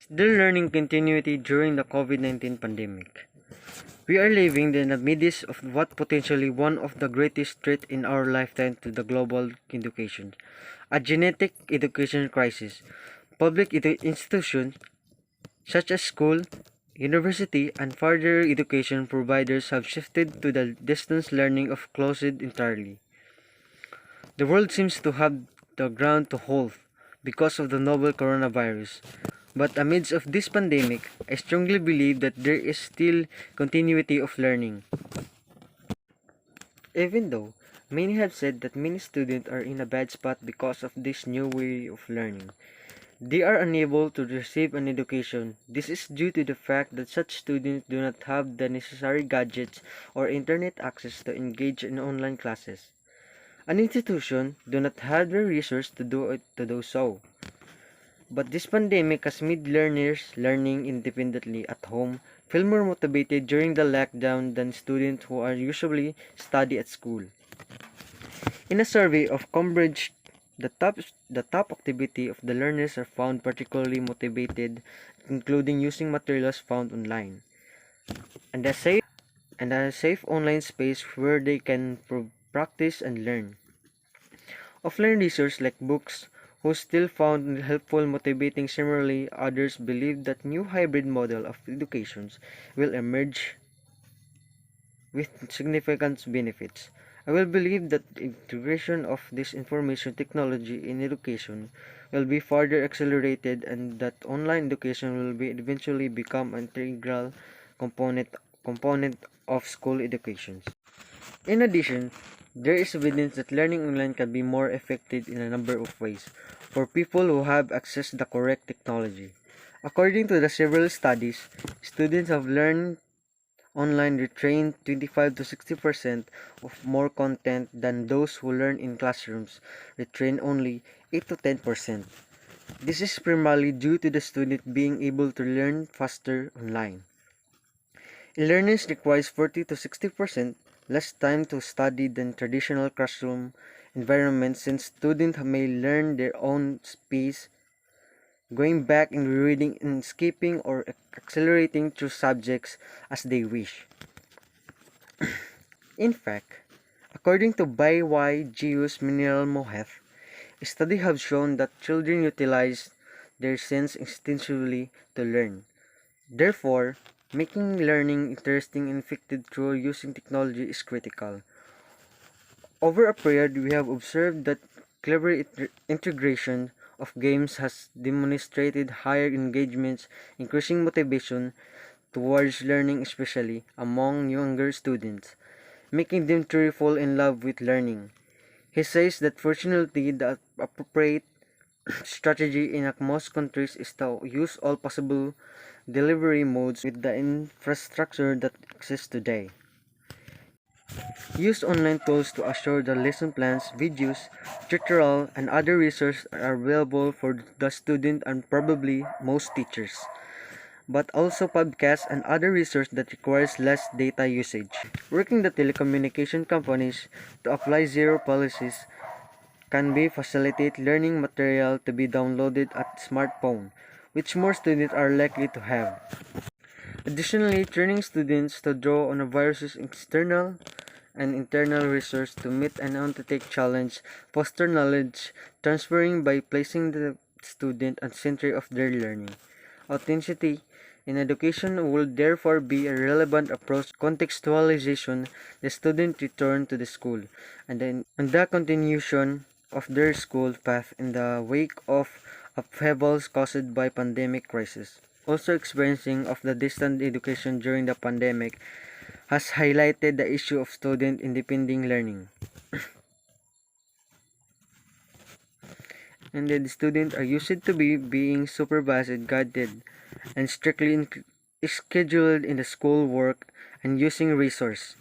Still learning continuity during the COVID-19 pandemic. We are living in the midst of what potentially one of the greatest threats in our lifetime to the global education, a genetic education crisis. Public institutions such as school, university, and further education providers have shifted to the distance learning of closed entirely. The world seems to have the ground to hold because of the novel coronavirus. But amidst of this pandemic, I strongly believe that there is still continuity of learning. Even though many have said that many students are in a bad spot because of this new way of learning, they are unable to receive an education. This is due to the fact that such students do not have the necessary gadgets or internet access to engage in online classes. An institution do not have the resources to do so. But this pandemic has made learners learning independently at home feel more motivated during the lockdown than students who are usually study at school. In a survey of Cambridge, the top activity of the learners are found particularly motivated, including using materials found online, and a safe online space where they can practice and learn. Offline resources like books who still found helpful motivating. Similarly, others believe that new hybrid model of education will emerge with significant benefits. I will believe that the integration of this information technology in education will be further accelerated and that online education will be eventually become an integral component of school education. In addition, there is evidence that learning online can be more effective in a number of ways for people who have access to the correct technology. According to the several studies, students have learned online retain 25 to 60% of more content than those who learn in classrooms retain only 8 to 10%. This is primarily due to the student being able to learn faster online. E-learners requires 40 to 60% less time to study than traditional classroom environments since students may learn their own pace, going back and rereading and skipping or accelerating through subjects as they wish. In fact, according to BYGU's Mineral Moheth, studies have shown that children utilize their sense extensively to learn. Therefore, making learning interesting and effective through using technology is critical. Over a period, we have observed that clever integration of games has demonstrated higher engagements, increasing motivation towards learning, especially among younger students, making them truly fall in love with learning. He says that fortunately, the appropriate strategy in most countries is to use all possible delivery modes with the infrastructure that exists today. Use online tools to assure the lesson plans, videos, tutorial, and other resources are available for the student and probably most teachers, but also podcasts and other resources that requires less data usage. Working the telecommunication companies to apply zero policies can be facilitate learning material to be downloaded at smartphone, which more students are likely to have. Additionally, training students to draw on a virus's external and internal resource to meet an undertake challenge, foster knowledge transferring by placing the student at the center of their learning. Authenticity in education will therefore be a relevant approach to contextualization. The student return to the school and the continuation of their school path in the wake of upheavals caused by pandemic crisis. Also experiencing of the distant education during the pandemic has highlighted the issue of student independent learning. And the students are used to being supervised, guided, and strictly scheduled in the school work and using resources,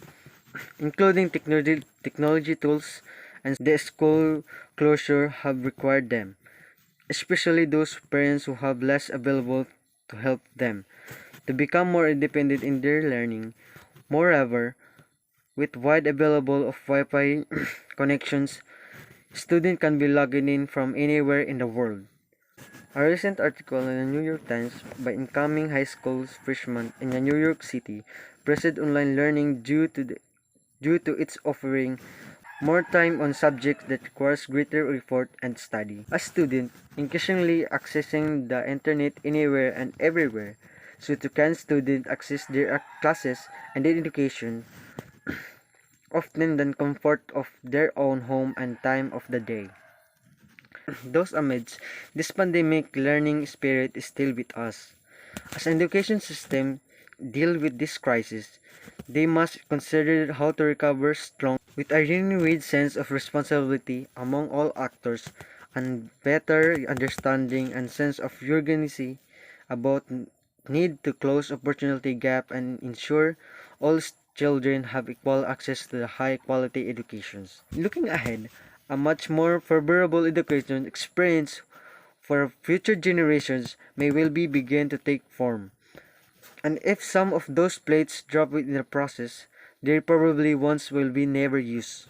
including technology tools, and the school closure have required them, especially those parents who have less available to help them, to become more independent in their learning. Moreover, with wide available of Wi-Fi connections, students can be logging in from anywhere in the world. A recent article in the New York Times by incoming high school freshmen in New York City praised online learning due to its offering more time on subjects that requires greater effort and study. A student increasingly accessing the internet anywhere and everywhere, so to can students access their classes and their education often than comfort of their own home and time of the day. Those amidst this pandemic, learning spirit is still with us. As an education system deal with this crisis, they must consider how to recover strong with a renewed sense of responsibility among all actors and better understanding and sense of urgency about need to close opportunity gap and ensure all children have equal access to the high quality educations. Looking ahead, a much more favorable education experience for future generations may well be begin to take form. And if some of those plates drop in the process, they probably once will be never used.